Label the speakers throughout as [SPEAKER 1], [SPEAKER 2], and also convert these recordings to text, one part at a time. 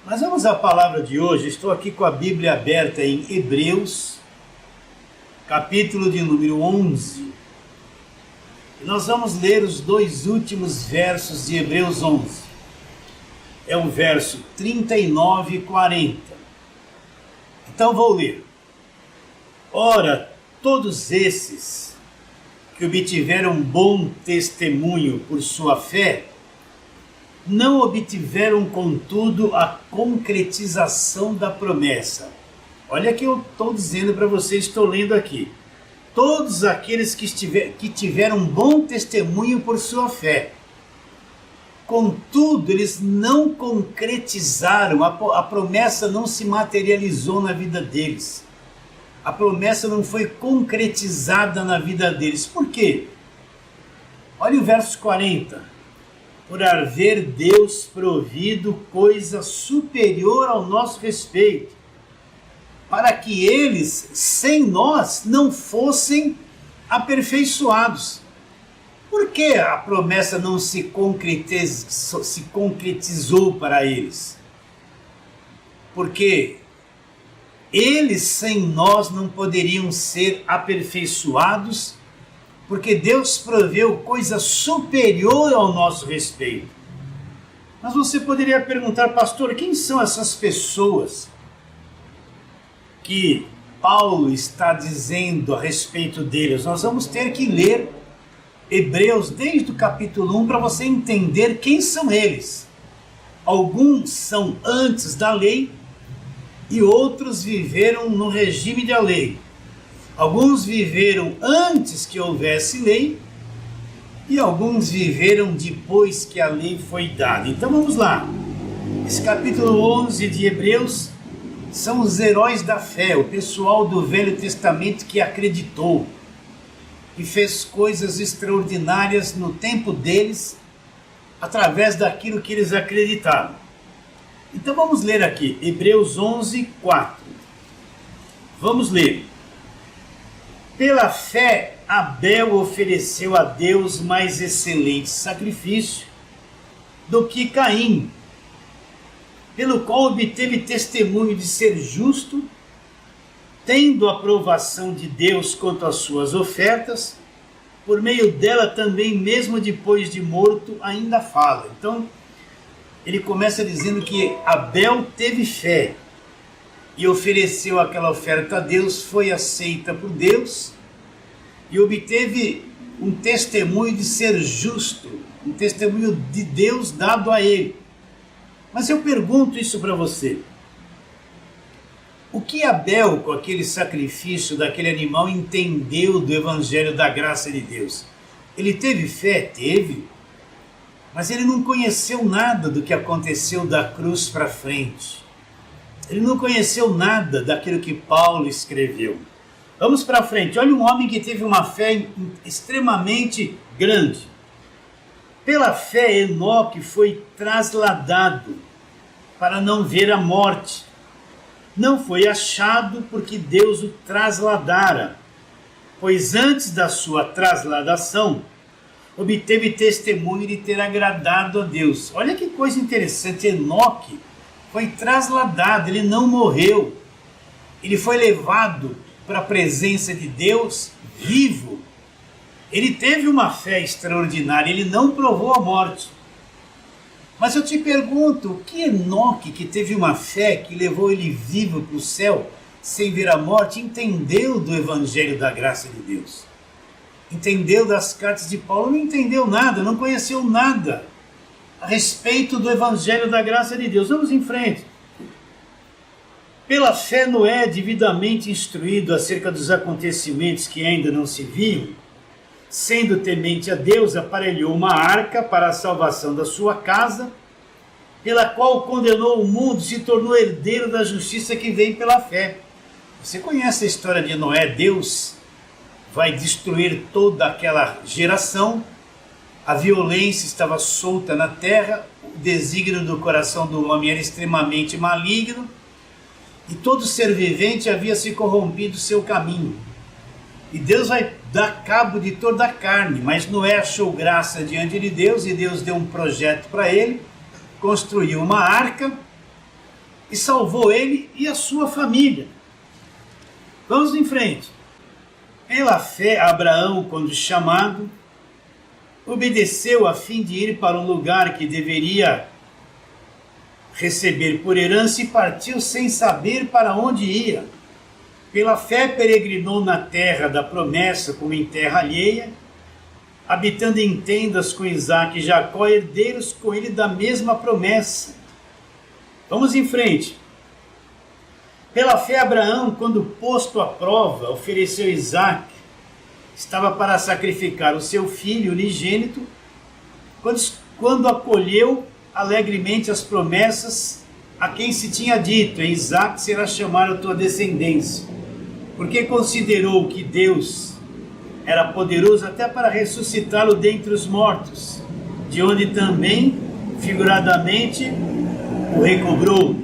[SPEAKER 1] Mas vamos à palavra de hoje. Estou aqui com a Bíblia aberta em Hebreus, capítulo de número 11. E nós vamos ler os dois últimos versos de Hebreus 11. É o verso 39 e 40. Então vou ler. Ora, todos esses que obtiveram bom testemunho por sua fé, não obtiveram, contudo, a concretização da promessa. Olha o que eu estou dizendo para vocês, estou lendo aqui. Todos aqueles que tiveram bom testemunho por sua fé. Contudo, eles não concretizaram, a promessa não se materializou na vida deles. A promessa não foi concretizada na vida deles. Por quê? Olha o verso 40. Por haver Deus provido coisa superior ao nosso respeito, para que eles, sem nós, não fossem aperfeiçoados. Por que a promessa não se concretizou para eles? Porque eles, sem nós, não poderiam ser aperfeiçoados, porque Deus proveu coisa superior ao nosso respeito. Mas você poderia perguntar, pastor, quem são essas pessoas que Paulo está dizendo a respeito deles? Nós vamos ter que ler Hebreus desde o capítulo 1 para você entender quem são eles. Alguns são antes da lei e outros viveram no regime da lei. Alguns viveram antes que houvesse lei e alguns viveram depois que a lei foi dada. Então vamos lá. Esse capítulo 11 de Hebreus são os heróis da fé, o pessoal do Velho Testamento que acreditou, que fez coisas extraordinárias no tempo deles, através daquilo que eles acreditaram. Então vamos ler aqui, Hebreus 11, 4. Vamos ler. Pela fé, Abel ofereceu a Deus mais excelente sacrifício do que Caim, pelo qual obteve testemunho de ser justo, tendo a aprovação de Deus quanto às suas ofertas, por meio dela também, mesmo depois de morto, ainda fala. Então, ele começa dizendo que Abel teve fé e ofereceu aquela oferta a Deus, foi aceita por Deus e obteve um testemunho de ser justo, um testemunho de Deus dado a ele. Mas eu pergunto isso para você. O que Abel, com aquele sacrifício daquele animal, entendeu do evangelho da graça de Deus? Ele teve fé? Teve. Mas ele não conheceu nada do que aconteceu da cruz para frente. Ele não conheceu nada daquilo que Paulo escreveu. Vamos para frente. Olha um homem que teve uma fé extremamente grande. Pela fé, Enoque foi trasladado para não ver a morte. Não foi achado porque Deus o trasladara, pois antes da sua trasladação, obteve testemunho de ter agradado a Deus. Olha que coisa interessante, Enoque foi trasladado, ele não morreu, ele foi levado para a presença de Deus vivo. Ele teve uma fé extraordinária, ele não provou a morte. Mas eu te pergunto, o que Enoque, que teve uma fé que levou ele vivo para o céu, sem ver a morte, entendeu do evangelho da graça de Deus? Entendeu das cartas de Paulo? Não entendeu nada, não conheceu nada a respeito do evangelho da graça de Deus. Vamos em frente. Pela fé, Noé, devidamente instruído acerca dos acontecimentos que ainda não se viam, sendo temente a Deus, aparelhou uma arca para a salvação da sua casa, pela qual condenou o mundo e se tornou herdeiro da justiça que vem pela fé. Você conhece a história de Noé? Deus vai destruir toda aquela geração, a violência estava solta na terra, o desígnio do coração do homem era extremamente maligno, e todo ser vivente havia se corrompido o seu caminho. E Deus vai dar cabo de toda a carne, mas Noé achou graça diante de Deus, e Deus deu um projeto para ele, construiu uma arca, e salvou ele e a sua família. Vamos em frente. Pela fé, Abraão, quando chamado, obedeceu a fim de ir para um lugar que deveria receber por herança e partiu sem saber para onde ia. Pela fé peregrinou na terra da promessa como em terra alheia, habitando em tendas com Isaque e Jacó, herdeiros com ele da mesma promessa. Vamos em frente. Pela fé Abraão, quando posto à prova, ofereceu Isaque, estava para sacrificar o seu filho unigênito, quando acolheu alegremente as promessas a quem se tinha dito: em Isaque será chamada a tua descendência, porque considerou que Deus era poderoso até para ressuscitá-lo dentre os mortos, de onde também, figuradamente, o recobrou.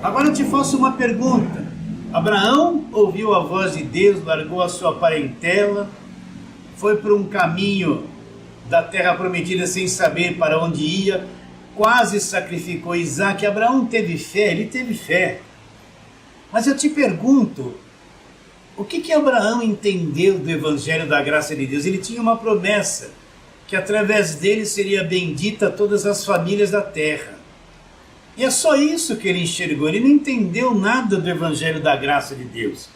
[SPEAKER 1] Agora eu te faço uma pergunta. Abraão ouviu a voz de Deus, largou a sua parentela, foi por um caminho da terra prometida sem saber para onde ia, quase sacrificou Isaque. Abraão teve fé, ele teve fé. Mas eu te pergunto, o que Abraão entendeu do Evangelho da Graça de Deus? Ele tinha uma promessa, que através dele seria bendita todas as famílias da terra. E é só isso que ele enxergou, ele não entendeu nada do Evangelho da Graça de Deus.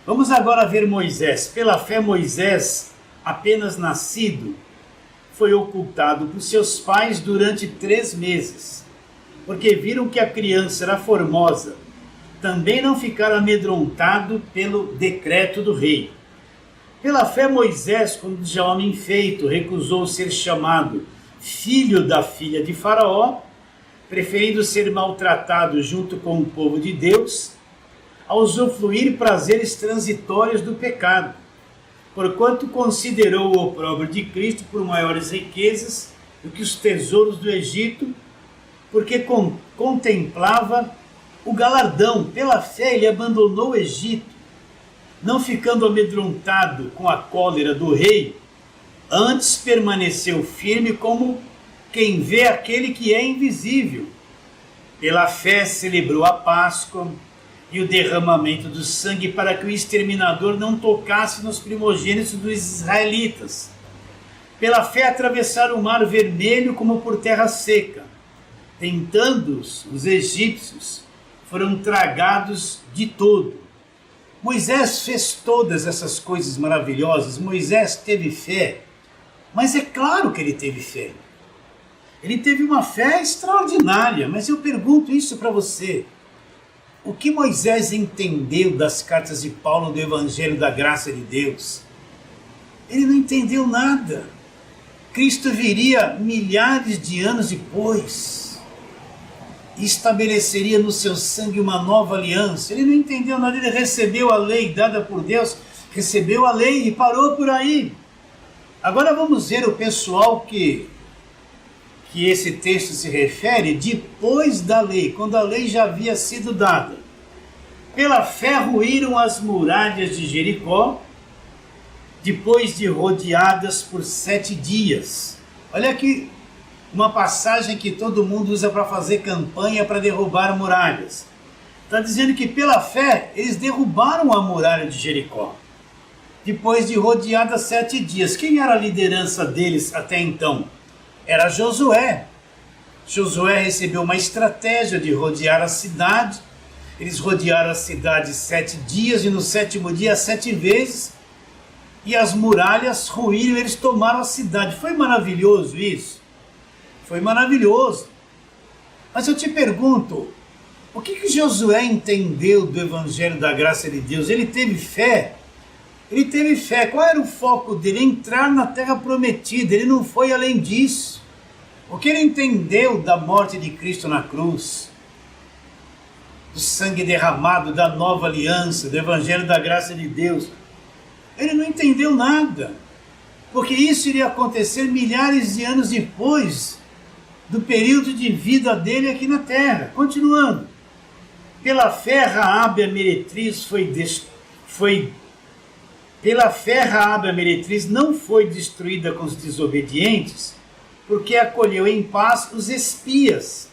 [SPEAKER 1] Vamos agora ver Moisés. Pela fé, Moisés, apenas nascido, foi ocultado por seus pais durante 3 meses, porque viram que a criança era formosa. Também não ficaram amedrontado pelo decreto do rei. Pela fé, Moisés, quando já homem feito, recusou ser chamado filho da filha de Faraó, preferindo ser maltratado junto com o povo de Deus, a usufruir prazeres transitórios do pecado, porquanto considerou o opróbrio de Cristo por maiores riquezas do que os tesouros do Egito, porque contemplava o galardão. Pela fé ele abandonou o Egito, não ficando amedrontado com a cólera do rei, antes permaneceu firme como quem vê aquele que é invisível. Pela fé celebrou a Páscoa e o derramamento do sangue para que o exterminador não tocasse nos primogênitos dos israelitas. Pela fé atravessaram o mar vermelho como por terra seca. Tentando-os, os egípcios foram tragados de todo. Moisés fez todas essas coisas maravilhosas. Moisés teve fé, mas é claro que ele teve fé. Ele teve uma fé extraordinária, mas eu pergunto isso para você. O que Moisés entendeu das cartas de Paulo do Evangelho da Graça de Deus? Ele não entendeu nada. Cristo viria milhares de anos depois e estabeleceria no seu sangue uma nova aliança. Ele não entendeu nada, ele recebeu a lei dada por Deus, recebeu a lei e parou por aí. Agora vamos ver o pessoal que esse texto se refere depois da lei, quando a lei já havia sido dada. Pela fé ruíram as muralhas de Jericó, depois de rodeadas por 7 dias. Olha aqui uma passagem que todo mundo usa para fazer campanha para derrubar muralhas. Está dizendo que pela fé eles derrubaram a muralha de Jericó, depois de rodeadas 7 dias. Quem era a liderança deles até então? Era Josué. Josué recebeu uma estratégia de rodear a cidade. Eles rodearam a cidade 7 dias e no 7º dia 7 vezes. E as muralhas ruíram, eles tomaram a cidade. Foi maravilhoso isso? Foi maravilhoso. Mas eu te pergunto, o que Josué entendeu do Evangelho da Graça de Deus? Ele teve fé? Ele teve fé. Qual era o foco dele? Entrar na terra prometida. Ele não foi além disso. O que ele entendeu da morte de Cristo na cruz, do sangue derramado, da nova aliança, do Evangelho da Graça de Deus, ele não entendeu nada. Porque isso iria acontecer milhares de anos depois do período de vida dele aqui na terra. Continuando. Pela fé, Raabe a meretriz Pela fé, Raabe a meretriz não foi destruída com os desobedientes, porque acolheu em paz os espias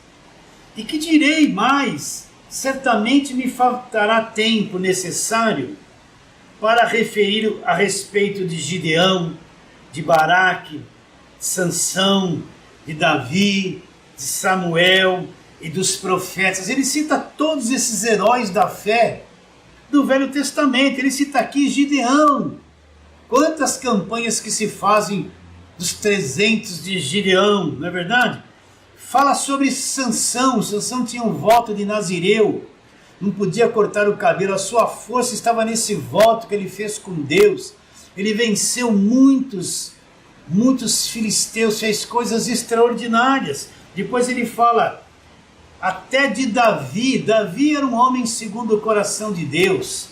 [SPEAKER 1] E que direi mais? Certamente me faltará tempo necessário para referir a respeito de Gideão, de Baraque, de Sansão, de Davi, de Samuel e dos profetas. Ele cita todos esses heróis da fé do Velho Testamento. Ele cita aqui Gideão. Quantas campanhas que se fazem dos 300 de Gideão, não é verdade? Fala sobre Sansão. Sansão tinha um voto de Nazireu, não podia cortar o cabelo, a sua força estava nesse voto que ele fez com Deus. Ele venceu muitos filisteus, fez coisas extraordinárias. Depois ele fala até de Davi. Davi era um homem segundo o coração de Deus,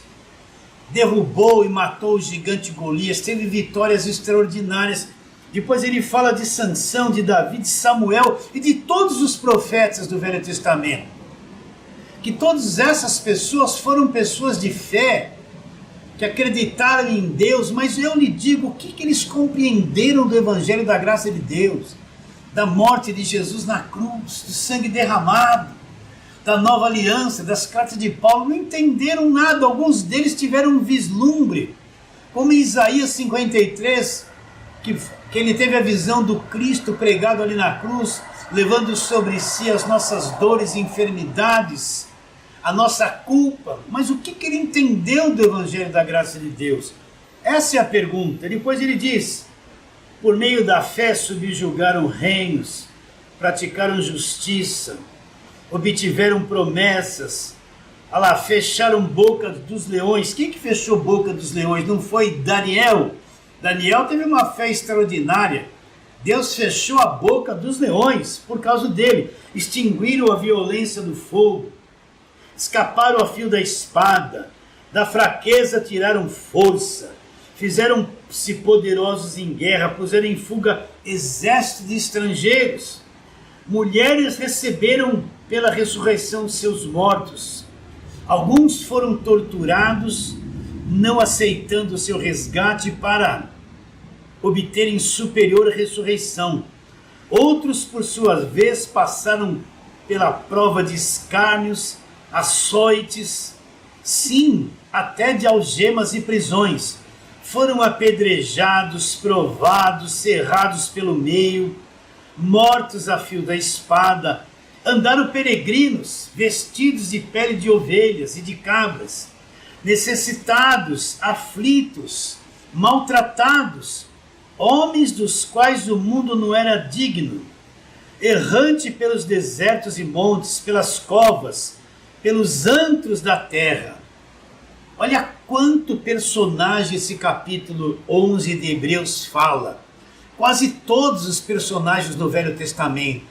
[SPEAKER 1] derrubou e matou o gigante Golias, teve vitórias extraordinárias. Depois ele fala de Sansão, de Davi, de Samuel e de todos os profetas do Velho Testamento. Que todas essas pessoas foram pessoas de fé, que acreditaram em Deus, mas eu lhe digo o que eles compreenderam do Evangelho da graça de Deus, da morte de Jesus na cruz, do sangue derramado, da nova aliança, das cartas de Paulo. Não entenderam nada. Alguns deles tiveram um vislumbre, como em Isaías 53, que ele teve a visão do Cristo pregado ali na cruz, levando sobre si as nossas dores e enfermidades, a nossa culpa. Mas o que ele entendeu do Evangelho da graça de Deus? Essa é a pergunta. Depois ele diz: por meio da fé subjugaram reinos, praticaram justiça, obtiveram promessas, fecharam boca dos leões. Quem que fechou boca dos leões? Não foi Daniel? Daniel teve uma fé extraordinária. Deus fechou a boca dos leões por causa dele. Extinguiram a violência do fogo, escaparam a fio da espada, da fraqueza tiraram força, fizeram-se poderosos em guerra, puseram em fuga exército de estrangeiros. Mulheres receberam pela ressurreição seus mortos. Alguns foram torturados, não aceitando o seu resgate para obterem superior ressurreição. Outros, por sua vez, passaram pela prova de escárnios, açoites, sim, até de algemas e prisões. Foram apedrejados, provados, cerrados pelo meio, mortos a fio da espada. Andaram peregrinos, vestidos de pele de ovelhas e de cabras, necessitados, aflitos, maltratados, homens dos quais o mundo não era digno, errante pelos desertos e montes, pelas covas, pelos antros da terra. Olha quanto personagem esse capítulo 11 de Hebreus fala. Quase todos os personagens do Velho Testamento.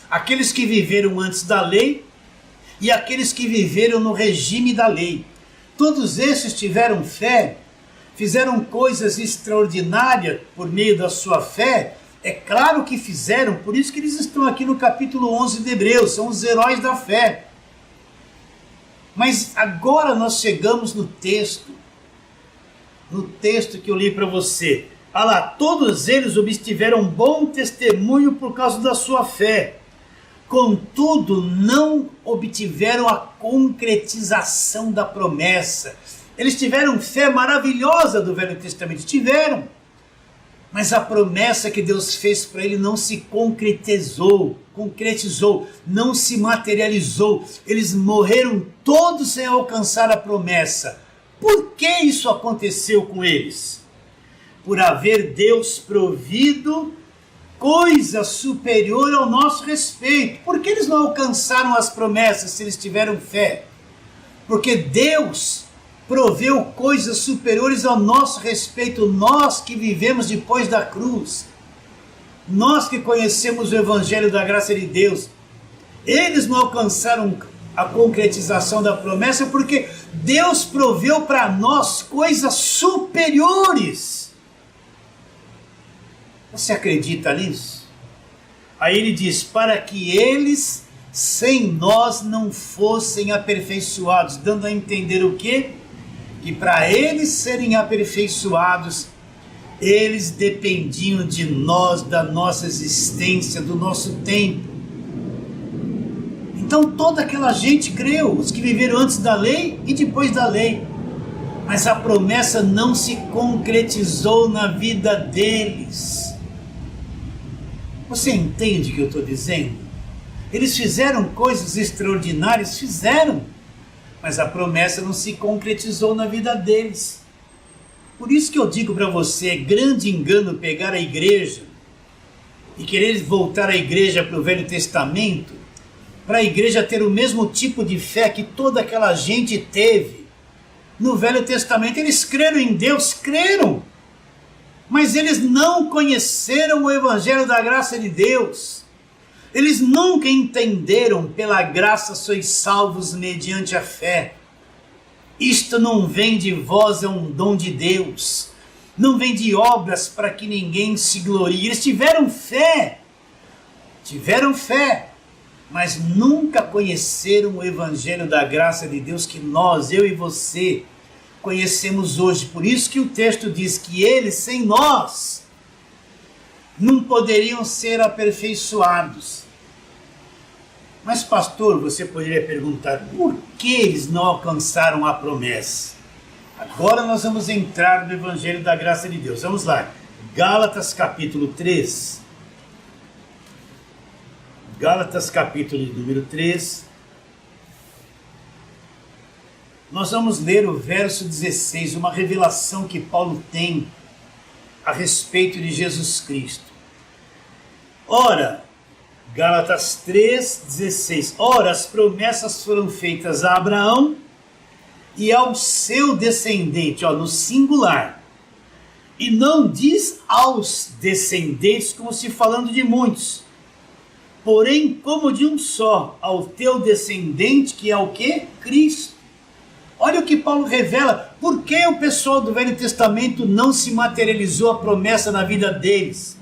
[SPEAKER 1] Aqueles que viveram antes da lei e aqueles que viveram no regime da lei. Todos esses tiveram fé, fizeram coisas extraordinárias por meio da sua fé. É claro que fizeram, por isso que eles estão aqui no capítulo 11 de Hebreus, são os heróis da fé. Mas agora nós chegamos no texto que eu li para você. Olha lá, todos eles obtiveram bom testemunho por causa da sua fé. Contudo, não obtiveram a concretização da promessa. Eles tiveram fé maravilhosa do Velho Testamento, tiveram. Mas a promessa que Deus fez para ele não se concretizou, não se materializou. Eles morreram todos sem alcançar a promessa. Por que isso aconteceu com eles? Por haver Deus provido coisa superior ao nosso respeito. Por que eles não alcançaram as promessas se eles tiveram fé? Porque Deus proveu coisas superiores ao nosso respeito, nós que vivemos depois da cruz, nós que conhecemos o Evangelho da graça de Deus. Eles não alcançaram a concretização da promessa porque Deus proveu para nós coisas superiores. Você acredita nisso? Aí ele diz, para que eles sem nós não fossem aperfeiçoados, dando a entender o quê? Que para eles serem aperfeiçoados, eles dependiam de nós, da nossa existência, do nosso tempo. Então toda aquela gente creu, os que viveram antes da lei e depois da lei. Mas a promessa não se concretizou na vida deles. Você entende o que eu estou dizendo? Eles fizeram coisas extraordinárias, fizeram, mas a promessa não se concretizou na vida deles. Por isso que eu digo para você, é grande engano pegar a igreja e querer voltar a igreja para o Velho Testamento, para a igreja ter o mesmo tipo de fé que toda aquela gente teve. No Velho Testamento eles creram em Deus, creram, mas eles não conheceram o Evangelho da graça de Deus. Eles nunca entenderam, pela graça sois salvos mediante a fé. Isto não vem de vós, é um dom de Deus. Não vem de obras para que ninguém se glorie. Eles tiveram fé, mas nunca conheceram o Evangelho da graça de Deus que nós, eu e você, conhecemos hoje. Por isso que o texto diz que eles, sem nós, não poderiam ser aperfeiçoados. Mas pastor, você poderia perguntar, por que eles não alcançaram a promessa? Agora nós vamos entrar no Evangelho da graça de Deus. Vamos lá, Gálatas capítulo 3. Gálatas capítulo número 3. Nós vamos ler o verso 16, uma revelação que Paulo tem a respeito de Jesus Cristo. Ora, Gálatas 3:16. Ora, as promessas foram feitas a Abraão e ao seu descendente, no singular. E não diz aos descendentes como se falando de muitos, porém como de um só, ao teu descendente, que é o quê? Cristo. Olha o que Paulo revela. Por que o pessoal do Velho Testamento não se materializou a promessa na vida deles?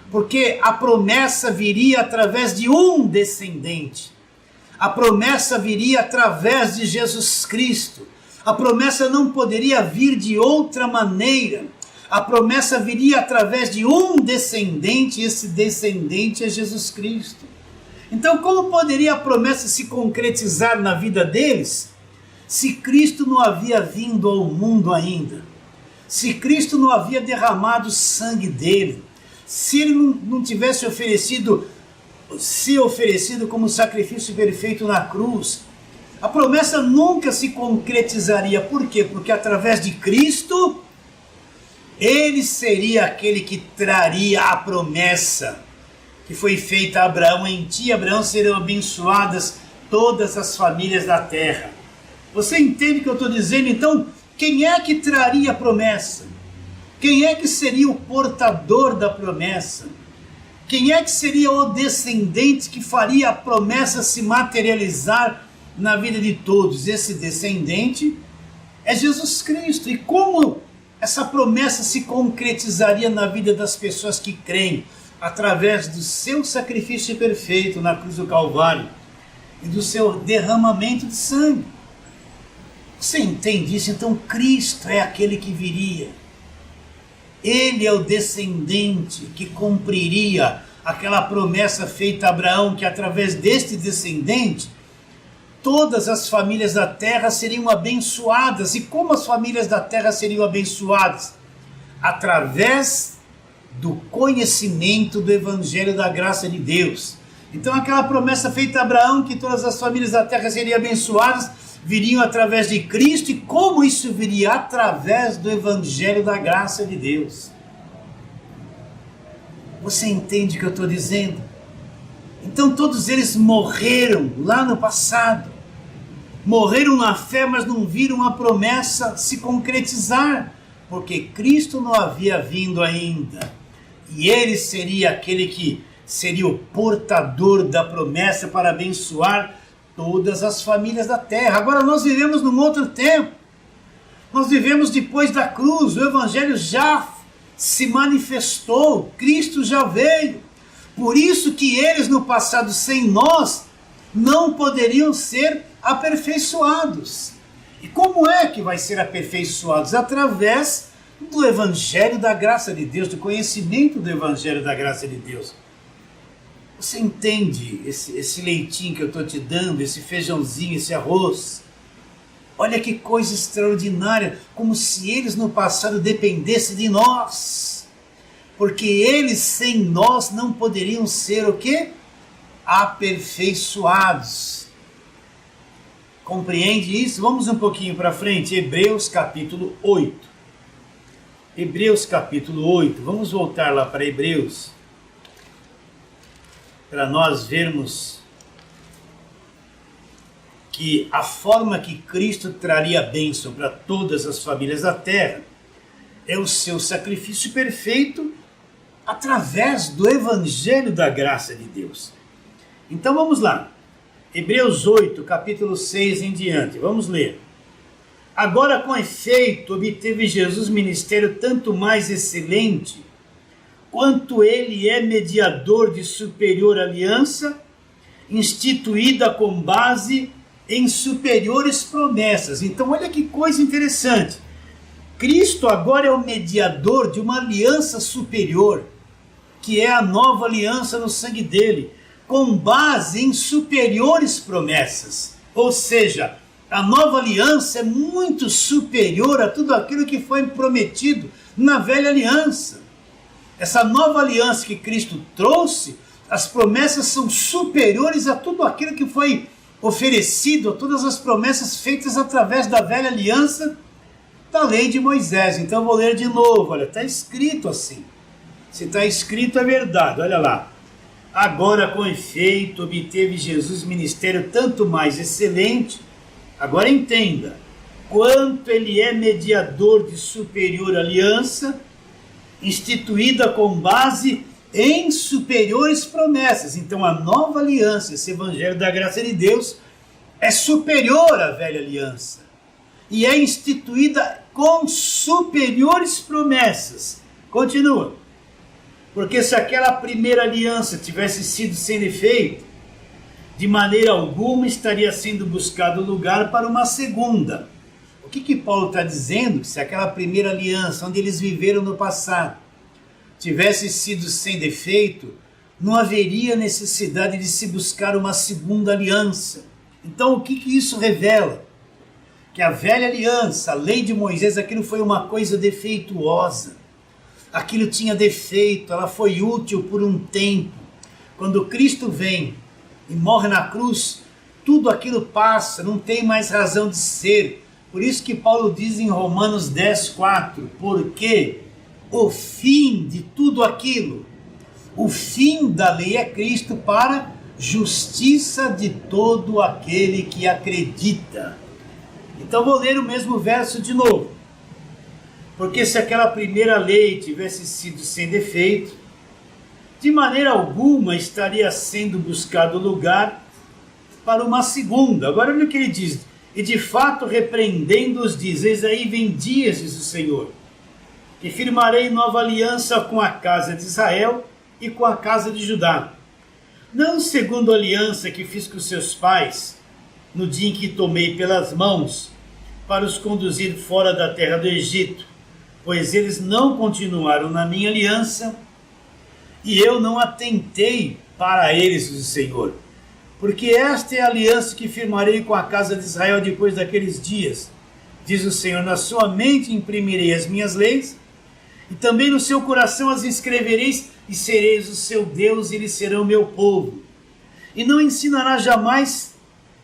[SPEAKER 1] Porque a promessa viria através de um descendente. A promessa viria através de Jesus Cristo. A promessa não poderia vir de outra maneira. A promessa viria através de um descendente, e esse descendente é Jesus Cristo. Então, como poderia a promessa se concretizar na vida deles, se Cristo não havia vindo ao mundo ainda? Se Cristo não havia derramado o sangue dele? Se ele não tivesse se oferecido como sacrifício perfeito na cruz? A promessa nunca se concretizaria. Por quê? Porque através de Cristo, ele seria aquele que traria a promessa que foi feita a Abraão. Em ti, Abraão, serão abençoadas todas as famílias da terra. Você entende o que eu estou dizendo? Então, quem é que traria a promessa? Quem é que seria o portador da promessa? Quem é que seria o descendente que faria a promessa se materializar na vida de todos? Esse descendente é Jesus Cristo. E como essa promessa se concretizaria na vida das pessoas que creem? Através do seu sacrifício perfeito na cruz do Calvário e do seu derramamento de sangue. Você entende isso? Então Cristo é aquele que viria. Ele é o descendente que cumpriria aquela promessa feita a Abraão, que através deste descendente, todas as famílias da terra seriam abençoadas. E como as famílias da terra seriam abençoadas? Através do conhecimento do Evangelho da graça de Deus. Então aquela promessa feita a Abraão, que todas as famílias da terra seriam abençoadas, viriam através de Cristo. E como isso viria? Através do Evangelho da graça de Deus. Você entende o que eu estou dizendo? Então todos eles morreram lá no passado. Morreram na fé, mas não viram a promessa se concretizar, porque Cristo não havia vindo ainda. E ele seria aquele que seria o portador da promessa para abençoar todas as famílias da terra. Agora nós vivemos num outro tempo. Nós vivemos depois da cruz. O Evangelho já se manifestou. Cristo já veio. Por isso que eles no passado, sem nós, não poderiam ser aperfeiçoados. E como é que vai ser aperfeiçoados? Através do Evangelho da graça de Deus, do conhecimento do Evangelho da graça de Deus. Você entende esse leitinho que eu estou te dando, esse feijãozinho, esse arroz? Olha que coisa extraordinária, como se eles no passado dependessem de nós. Porque eles sem nós não poderiam ser o quê? Aperfeiçoados. Compreende isso? Vamos um pouquinho para frente, Hebreus capítulo 8. Hebreus capítulo 8, vamos voltar lá para Hebreus, para nós vermos que a forma que Cristo traria a bênção para todas as famílias da terra é o seu sacrifício perfeito através do Evangelho da graça de Deus. Então vamos lá, Hebreus 8, capítulo 6 em diante, vamos ler. Agora, com efeito, obteve Jesus ministério tanto mais excelente, quanto ele é mediador de superior aliança, instituída com base em superiores promessas. Então, olha que coisa interessante. Cristo agora é o mediador de uma aliança superior, que é a nova aliança no sangue dele, com base em superiores promessas. Ou seja, a nova aliança é muito superior a tudo aquilo que foi prometido na velha aliança. Essa nova aliança que Cristo trouxe, as promessas são superiores a tudo aquilo que foi oferecido, a todas as promessas feitas através da velha aliança da lei de Moisés. Então eu vou ler de novo, olha, está escrito assim. Se está escrito é verdade, olha lá. Agora, com efeito, obteve Jesus ministério tanto mais excelente. Agora entenda, quanto ele é mediador de superior aliança, instituída com base em superiores promessas. Então a nova aliança, esse evangelho da graça de Deus, é superior à velha aliança. E é instituída com superiores promessas. Continua. Porque se aquela primeira aliança tivesse sido sem defeito, de maneira alguma estaria sendo buscado lugar para uma segunda. O que Paulo está dizendo? Que se aquela primeira aliança, onde eles viveram no passado, tivesse sido sem defeito, não haveria necessidade de se buscar uma segunda aliança. Então o que isso revela? Que a velha aliança, a lei de Moisés, aquilo foi uma coisa defeituosa. Aquilo tinha defeito, ela foi útil por um tempo. Quando Cristo vem e morre na cruz, tudo aquilo passa, não tem mais razão de ser. Por isso que Paulo diz em Romanos 10, 4, porque o fim de tudo aquilo, o fim da lei é Cristo para justiça de todo aquele que acredita. Então vou ler o mesmo verso de novo. Porque se aquela primeira lei tivesse sido sem defeito, de maneira alguma estaria sendo buscado lugar para uma segunda. Agora olha o que ele diz. E de fato repreendendo-os diz, eis aí vem dias, diz o Senhor, que firmarei nova aliança com a casa de Israel e com a casa de Judá. Não segundo a aliança que fiz com seus pais, no dia em que tomei pelas mãos, para os conduzir fora da terra do Egito, pois eles não continuaram na minha aliança, e eu não atentei para eles, diz o Senhor. Porque esta é a aliança que firmarei com a casa de Israel depois daqueles dias, diz o Senhor, na sua mente imprimirei as minhas leis, e também no seu coração as escrevereis, e sereis o seu Deus, e eles serão meu povo. E não ensinará jamais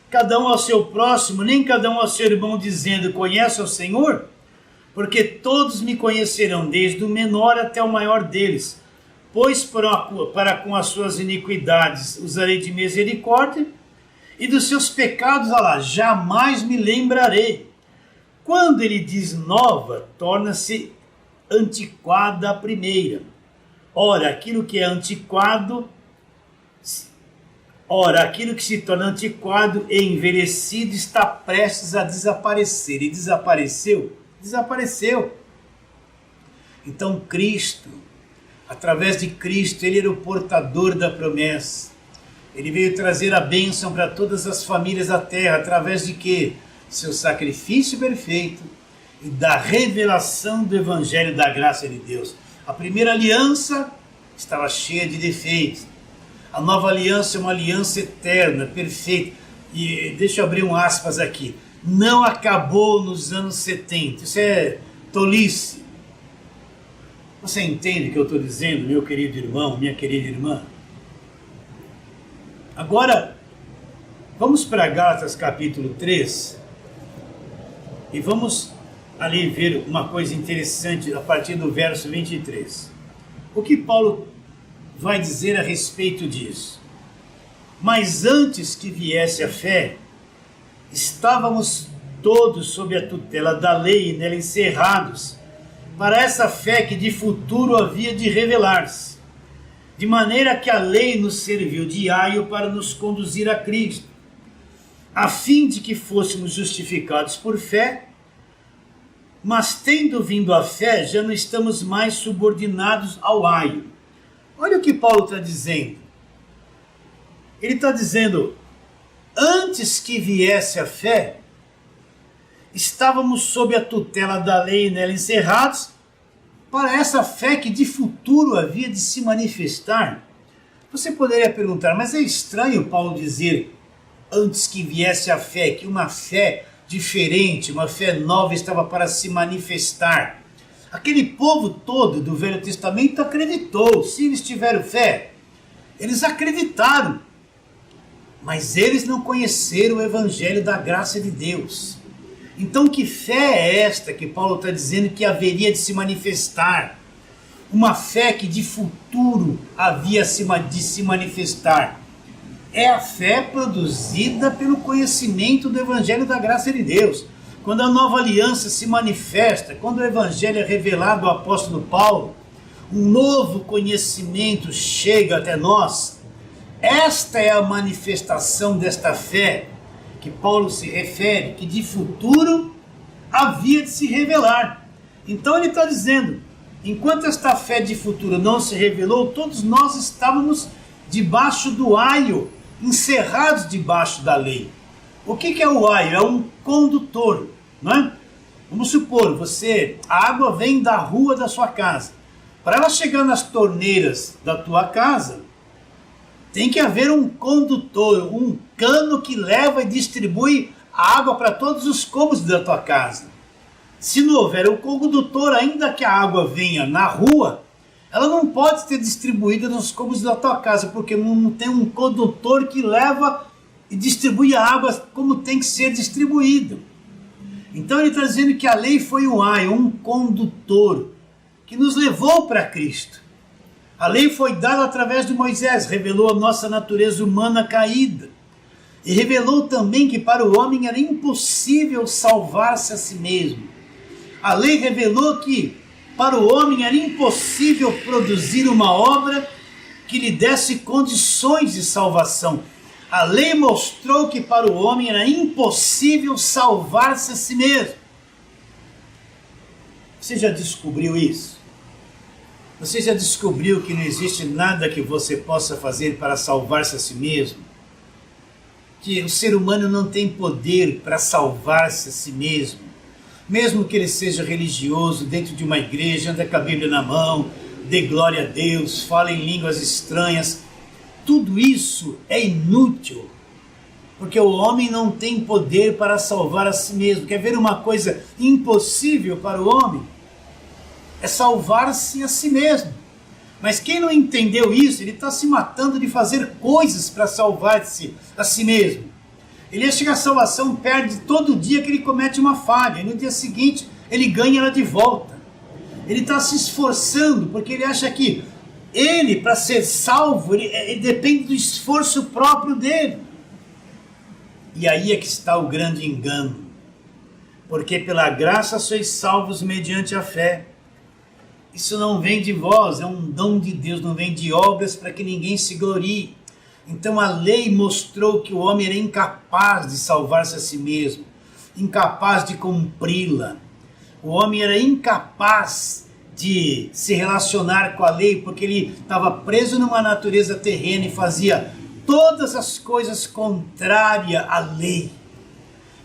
[SPEAKER 1] cada um ao seu próximo, nem cada um ao seu irmão, dizendo, conhece o Senhor? Porque todos me conhecerão, desde o menor até o maior deles. Pois para com as suas iniquidades usarei de misericórdia, e dos seus pecados, jamais me lembrarei. Quando ele diz nova, torna-se antiquada a primeira. Ora, aquilo que se torna antiquado e envelhecido está prestes a desaparecer. E desapareceu? Desapareceu. Então Cristo, através de Cristo, ele era o portador da promessa. Ele veio trazer a bênção para todas as famílias da terra, através de quê? Seu sacrifício perfeito e da revelação do Evangelho da graça de Deus. A primeira aliança estava cheia de defeitos. A nova aliança é uma aliança eterna, perfeita. E deixa eu abrir um aspas aqui. Não acabou nos anos 70. Isso é tolice. Você entende o que eu estou dizendo, meu querido irmão, minha querida irmã? Agora, vamos para Gálatas capítulo 3 e vamos ali ver uma coisa interessante a partir do verso 23. O que Paulo vai dizer a respeito disso? Mas antes que viesse a fé, estávamos todos sob a tutela da lei e nela encerrados, para essa fé que de futuro havia de revelar-se, de maneira que a lei nos serviu de aio para nos conduzir a Cristo, a fim de que fôssemos justificados por fé, mas tendo vindo a fé, já não estamos mais subordinados ao aio. Olha o que Paulo está dizendo. Ele está dizendo, antes que viesse a fé, estávamos sob a tutela da lei e nela encerrados, para essa fé que de futuro havia de se manifestar. Você poderia perguntar, mas é estranho Paulo dizer, antes que viesse a fé, que uma fé diferente, uma fé nova estava para se manifestar. Aquele povo todo do Velho Testamento acreditou, se eles tiveram fé, eles acreditaram, mas eles não conheceram o Evangelho da graça de Deus. Então que fé é esta que Paulo está dizendo que haveria de se manifestar? Uma fé que de futuro havia de se manifestar. É a fé produzida pelo conhecimento do Evangelho da graça de Deus. Quando a nova aliança se manifesta, quando o Evangelho é revelado ao apóstolo Paulo, um novo conhecimento chega até nós. Esta é a manifestação desta fé que Paulo se refere, que de futuro havia de se revelar. Então ele está dizendo, enquanto esta fé de futuro não se revelou, todos nós estávamos debaixo do aio, encerrados debaixo da lei. O que é o aio? É um condutor, não é? Vamos supor, a água vem da rua da sua casa. Para ela chegar nas torneiras da tua casa, tem que haver um condutor, um cano que leva e distribui a água para todos os cômodos da tua casa. Se não houver o condutor, ainda que a água venha na rua, ela não pode ser distribuída nos cômodos da tua casa, porque não tem um condutor que leva e distribui a água como tem que ser distribuído. Então ele está dizendo que a lei foi um aio, um condutor, que nos levou para Cristo. A lei foi dada através de Moisés, revelou a nossa natureza humana caída. E revelou também que para o homem era impossível salvar-se a si mesmo. A lei revelou que para o homem era impossível produzir uma obra que lhe desse condições de salvação. A lei mostrou que para o homem era impossível salvar-se a si mesmo. Você já descobriu isso? Você já descobriu que não existe nada que você possa fazer para salvar-se a si mesmo? Que o ser humano não tem poder para salvar-se a si mesmo? Mesmo que ele seja religioso, dentro de uma igreja, anda com a Bíblia na mão, dê glória a Deus, fale em línguas estranhas, tudo isso é inútil, porque o homem não tem poder para salvar a si mesmo. Quer ver uma coisa impossível para o homem? É salvar-se a si mesmo. Mas quem não entendeu isso, ele está se matando de fazer coisas para salvar-se a si mesmo. Ele acha que a salvação perde todo dia que ele comete uma falha, e no dia seguinte ele ganha ela de volta. Ele está se esforçando, porque ele acha que ele, para ser salvo, ele depende do esforço próprio dele. E aí é que está o grande engano. Porque pela graça sois salvos mediante a fé. Isso não vem de vós, é um dom de Deus, não vem de obras para que ninguém se glorie. Então a lei mostrou que o homem era incapaz de salvar-se a si mesmo, incapaz de cumpri-la. O homem era incapaz de se relacionar com a lei, porque ele estava preso numa natureza terrena e fazia todas as coisas contrárias à lei.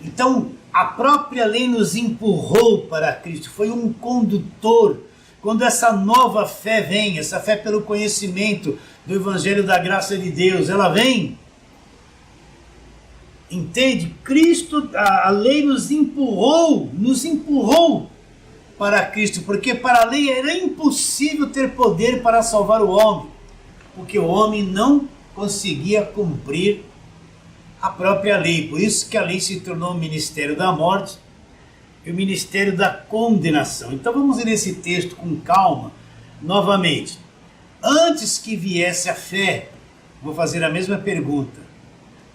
[SPEAKER 1] Então a própria lei nos empurrou para Cristo, foi um condutor. Quando essa nova fé vem, essa fé pelo conhecimento, do Evangelho da graça de Deus. Ela vem, entende? Cristo, a lei nos empurrou para Cristo, porque para a lei era impossível ter poder para salvar o homem, porque o homem não conseguia cumprir a própria lei. Por isso que a lei se tornou o ministério da morte e o ministério da condenação. Então vamos ler esse texto com calma novamente. Antes que viesse a fé, vou fazer a mesma pergunta.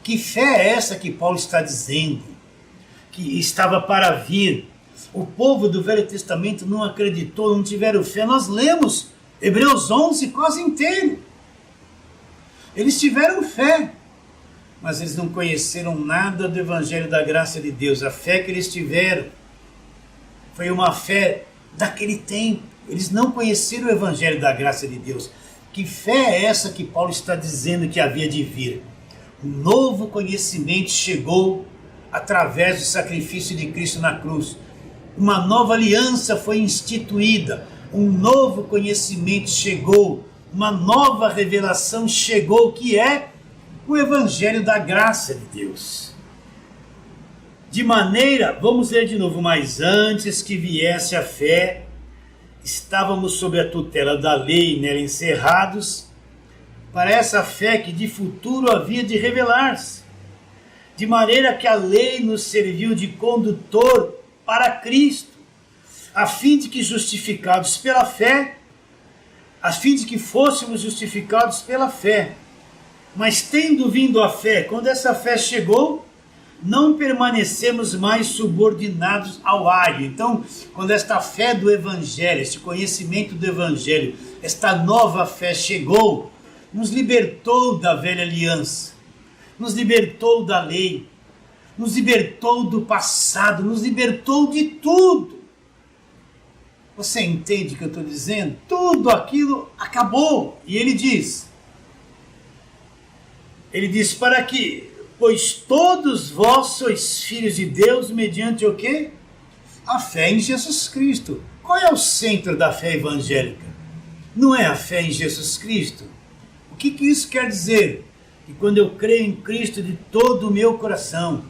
[SPEAKER 1] Que fé é essa que Paulo está dizendo? Que estava para vir. O povo do Velho Testamento não acreditou, não tiveram fé. Nós lemos Hebreus 11 quase inteiro. Eles tiveram fé, mas eles não conheceram nada do Evangelho da graça de Deus. A fé que eles tiveram foi uma fé daquele tempo. Eles não conheceram o Evangelho da graça de Deus. Que fé é essa que Paulo está dizendo que havia de vir? Um novo conhecimento chegou através do sacrifício de Cristo na cruz. Uma nova aliança foi instituída. Um novo conhecimento chegou. Uma nova revelação chegou, que é o Evangelho da graça de Deus. De maneira, vamos ler de novo, mas antes que viesse a fé, estávamos sob a tutela da lei, nela encerrados, para essa fé que de futuro havia de revelar-se, de maneira que a lei nos serviu de condutor para Cristo, a fim de que justificados pela fé, a fim de que fôssemos justificados pela fé. Mas tendo vindo a fé, quando essa fé chegou, não permanecemos mais subordinados ao aio. Então, quando esta fé do Evangelho, este conhecimento do Evangelho, esta nova fé chegou, nos libertou da velha aliança, nos libertou da lei, nos libertou do passado, nos libertou de tudo. Você entende o que eu estou dizendo? Tudo aquilo acabou. E ele diz para que, pois todos vós sois filhos de Deus mediante o quê? A fé em Jesus Cristo. Qual é o centro da fé evangélica? Não é a fé em Jesus Cristo? O que isso quer dizer? Que quando eu creio em Cristo de todo o meu coração,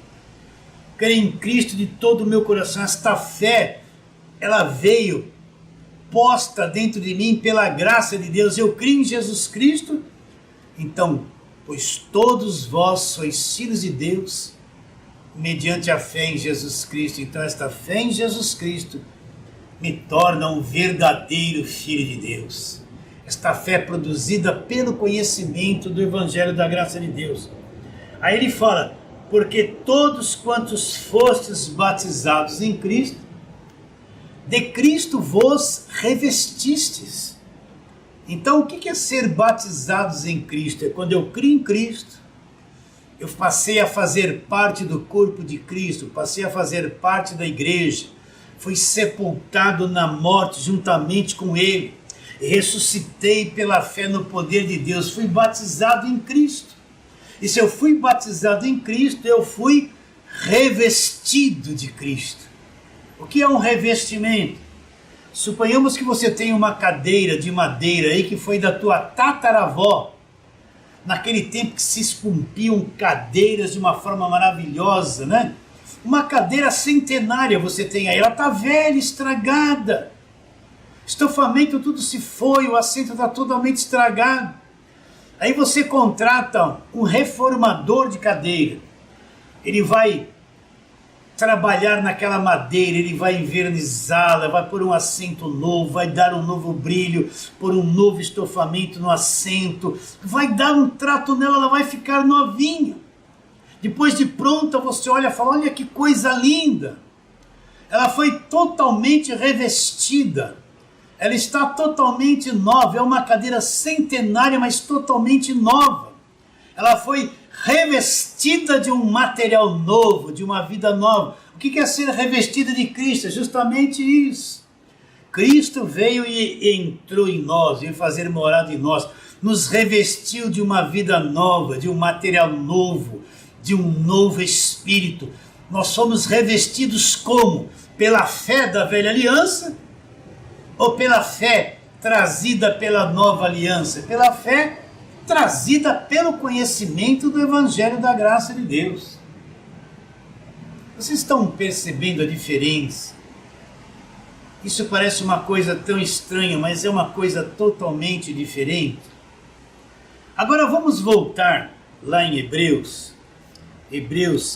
[SPEAKER 1] creio em Cristo de todo o meu coração, esta fé, ela veio posta dentro de mim pela graça de Deus. Eu creio em Jesus Cristo, então, pois todos vós sois filhos de Deus, mediante a fé em Jesus Cristo. Então esta fé em Jesus Cristo me torna um verdadeiro filho de Deus. Esta fé produzida pelo conhecimento do Evangelho da graça de Deus. Aí ele fala, porque todos quantos fostes batizados em Cristo, de Cristo vos revestistes. Então o que é ser batizados em Cristo? É quando eu creio em Cristo, eu passei a fazer parte do corpo de Cristo, passei a fazer parte da igreja, fui sepultado na morte juntamente com Ele, ressuscitei pela fé no poder de Deus, fui batizado em Cristo. E se eu fui batizado em Cristo, eu fui revestido de Cristo. O que é um revestimento? Suponhamos que você tem uma cadeira de madeira aí que foi da tua tataravó, naquele tempo que se esculpiam cadeiras de uma forma maravilhosa, né? Uma cadeira centenária você tem aí, ela está velha, estragada. Estofamento tudo se foi, o assento está totalmente estragado. Aí você contrata um reformador de cadeira. Ele vai trabalhar naquela madeira, ele vai invernizá-la, vai pôr um assento novo, vai dar um novo brilho, pôr um novo estofamento no assento, vai dar um trato nela, ela vai ficar novinha. Depois de pronta, você olha e fala, olha que coisa linda. Ela foi totalmente revestida, ela está totalmente nova, é uma cadeira centenária, mas totalmente nova. Ela foi revestida de um material novo, de uma vida nova. O que é ser revestida de Cristo? É justamente isso. Cristo veio e entrou em nós, veio fazer morada em nós, nos revestiu de uma vida nova, de um material novo, de um novo espírito. Nós somos revestidos como? Pela fé da velha aliança ou pela fé trazida pela nova aliança? Pela fé trazida pelo conhecimento do Evangelho da graça de Deus. Vocês estão percebendo a diferença? Isso parece uma coisa tão estranha, mas é uma coisa totalmente diferente. Agora vamos voltar lá em Hebreus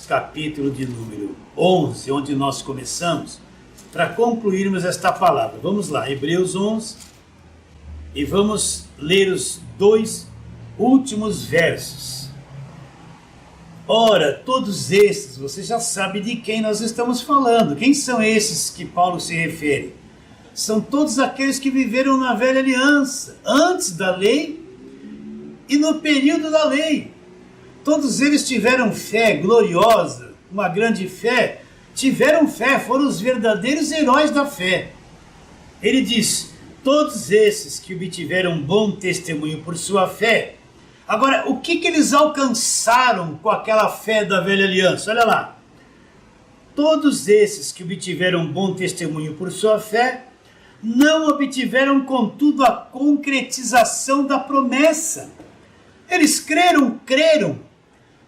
[SPEAKER 1] capítulo de número 11, onde nós começamos, para concluirmos esta palavra. Vamos lá, Hebreus 11, e vamos ler os 2 últimos versos. Ora, todos esses, você já sabe de quem nós estamos falando. Quem são esses que Paulo se refere? São todos aqueles que viveram na velha aliança, antes da lei e no período da lei. Todos eles tiveram fé gloriosa, uma grande fé. Tiveram fé, foram os verdadeiros heróis da fé. Ele diz, todos esses que obtiveram bom testemunho por sua fé. Agora, o que eles alcançaram com aquela fé da velha aliança? Olha lá. Todos esses que obtiveram bom testemunho por sua fé, não obtiveram, contudo, a concretização da promessa. Eles creram,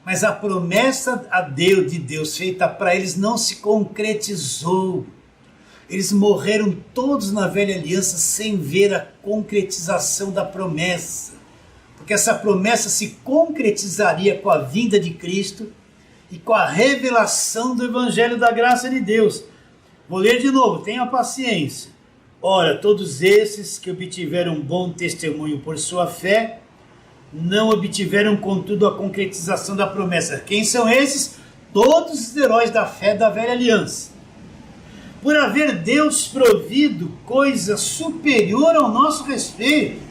[SPEAKER 1] mas a promessa de Deus feita para eles não se concretizou. Eles morreram todos na velha aliança sem ver a concretização da promessa. Porque essa promessa se concretizaria com a vinda de Cristo e com a revelação do Evangelho da graça de Deus. Vou ler de novo, tenha paciência. Ora, todos esses que obtiveram bom testemunho por sua fé, não obtiveram, contudo, a concretização da promessa. Quem são esses? Todos os heróis da fé da velha aliança. Por haver Deus provido coisa superior ao nosso respeito.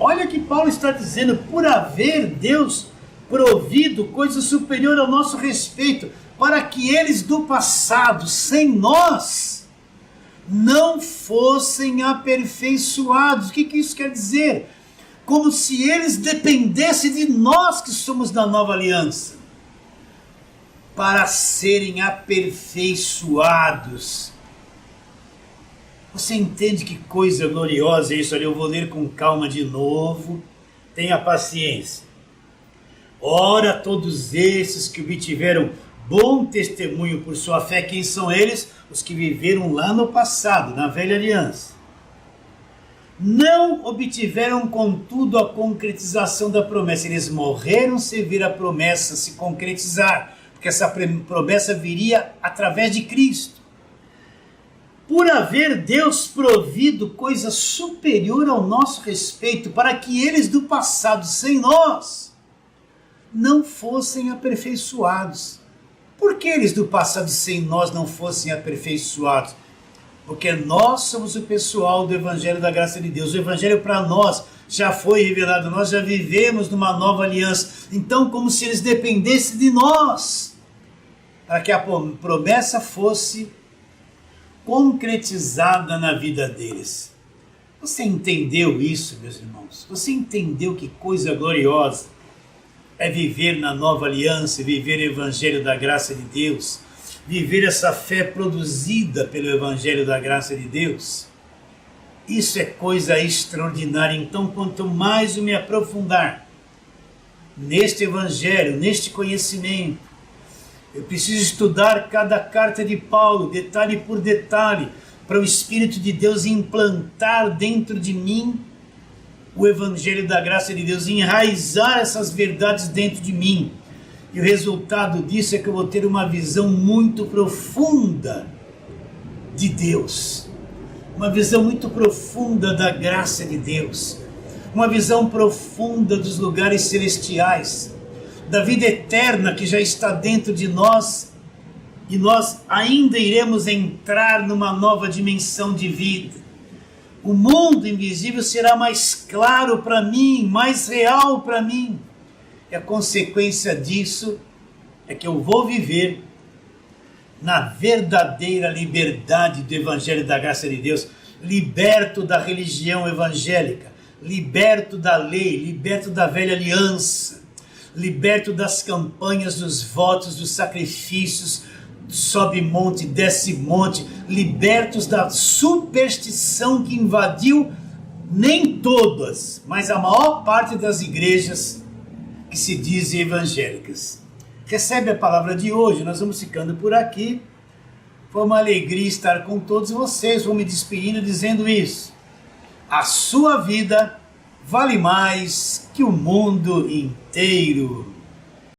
[SPEAKER 1] Olha o que Paulo está dizendo, por haver Deus provido coisa superior ao nosso respeito, para que eles do passado, sem nós, não fossem aperfeiçoados. O que isso quer dizer? Como se eles dependessem de nós que somos da nova aliança, para serem aperfeiçoados. Você entende que coisa gloriosa é isso? Olha, eu vou ler com calma de novo, tenha paciência. Ora, todos esses que obtiveram bom testemunho por sua fé, quem são eles? Os que viveram lá no passado, na velha aliança. Não obtiveram, contudo, a concretização da promessa. Eles morreram sem ver a promessa se concretizar, porque essa promessa viria através de Cristo. Por haver Deus provido coisa superior ao nosso respeito, para que eles do passado, sem nós, não fossem aperfeiçoados. Por que eles do passado, sem nós, não fossem aperfeiçoados? Porque nós somos o pessoal do Evangelho da graça de Deus. O Evangelho para nós já foi revelado, nós já vivemos numa nova aliança. Então, como se eles dependessem de nós, para que a promessa fosse concretizada na vida deles. Você entendeu isso, meus irmãos? Você entendeu que coisa gloriosa é viver na nova aliança, viver o Evangelho da graça de Deus? Viver essa fé produzida pelo Evangelho da graça de Deus? Isso é coisa extraordinária. Então, quanto mais eu me aprofundar neste Evangelho, neste conhecimento, eu preciso estudar cada carta de Paulo, detalhe por detalhe, para o Espírito de Deus implantar dentro de mim o Evangelho da graça de Deus, enraizar essas verdades dentro de mim. E o resultado disso é que eu vou ter uma visão muito profunda de Deus, uma visão muito profunda da graça de Deus, uma visão profunda dos lugares celestiais, da vida eterna que já está dentro de nós, e nós ainda iremos entrar numa nova dimensão de vida. O mundo invisível será mais claro para mim, mais real para mim. E a consequência disso é que eu vou viver na verdadeira liberdade do Evangelho da graça de Deus, liberto da religião evangélica, liberto da lei, liberto da velha aliança, liberto das campanhas, dos votos, dos sacrifícios, sobe monte, desce monte, libertos da superstição que invadiu nem todas, mas a maior parte das igrejas que se dizem evangélicas. Recebe a palavra de hoje, nós vamos ficando por aqui. Foi uma alegria estar com todos vocês, vou me despedindo dizendo isso. A sua vida vale mais que o mundo inteiro.